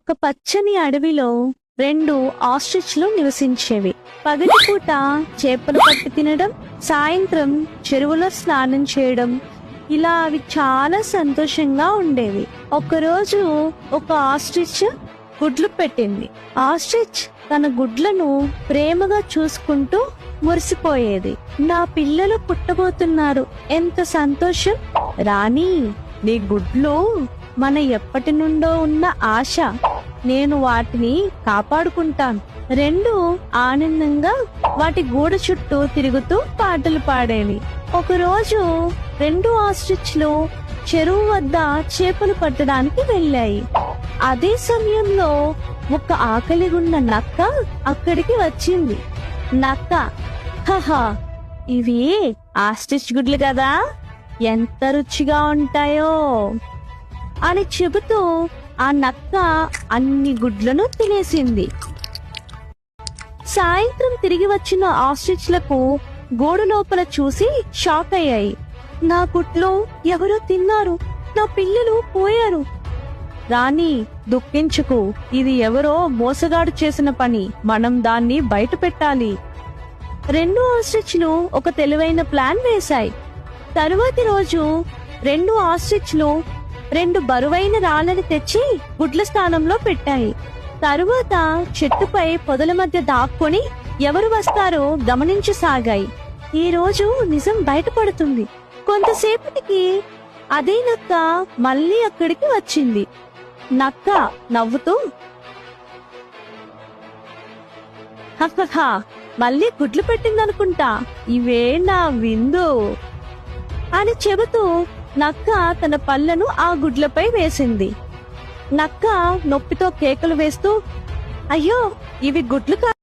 ఒక పచ్చని అడవిలో రెండు ఆస్ట్రిచ్లు నివసించేవి. పగటిపూట చేపలు పట్టి తినడం, సాయంత్రం చెరువులో స్నానం చేయడం, ఇలా అవి చాలా సంతోషంగా ఉండేవి. ఒకరోజు ఒక ఆస్ట్రిచ్ గుడ్లు పెట్టింది. ఆస్ట్రిచ్ తన గుడ్లను ప్రేమగా చూసుకుంటూ మురిసిపోయేది. నా పిల్లలు పుట్టబోతున్నారు, ఎంత సంతోషం! రాణి, నీ గుడ్లు మన ఎప్పటి నుండో ఉన్న ఆశ, నేను వాటిని కాపాడుకుంటాను. రెండు ఆనందంగా వాటి గూడు చుట్టూ తిరుగుతూ పాటలు పాడేవి. ఒకరోజు రెండు ఆస్ట్రిచ్లు చెరువు వద్ద చేపలు పట్టడానికి వెళ్ళాయి. అదే సమయంలో ఒక ఆకలిగున్న నక్క అక్కడికి వచ్చింది. నక్క, హహా, ఇవి ఆస్ట్రిచ్ గుడ్లు కదా, ఎంత రుచిగా ఉంటాయో అని చెబుతూ ఆ నక్క అన్ని గుడ్లను తినేసింది. సాయంత్రం తిరిగి వచ్చిన ఆస్ట్రిచ్లకు గోడు లోపల చూసి షాక్ అయ్యాయి. నా గుడ్లు ఎవరో తిన్నారు, నా పిల్లలు పోయారు. రాణి, దుఃఖించుకు, ఇది ఎవరో మోసగాడు చేసిన పని, మనం దాన్ని బయట పెట్టాలి. రెండు ఆస్ట్రిచ్లు ఒక తెలివైన ప్లాన్ వేశాయి. తరువాతి రోజు రెండు ఆస్ట్రిచ్లు రెండు బరువైన రాళ్ళని తెచ్చి గుడ్ల స్థానంలో పెట్టాయి. తరువాత చెట్టుపై పొదల మధ్య దాక్కుని ఎవరు వస్తారో గమనించసాగాయి. ఈ రోజు నిజం బయటపడుతుంది. కొంతసేపటికి అదే నక్క మళ్ళీ అక్కడికి వచ్చింది. నక్క నవ్వుతూ, హహహా, మళ్ళీ గుడ్లు పెట్టిందనుకుంటా, ఇవే నా విందు అని చెబుతూ నక్క తన పళ్ళను ఆ గుడ్లపై వేసింది. నక్క నొప్పితో కేకలు వేస్తూ, అయ్యో, ఇవి గుడ్లు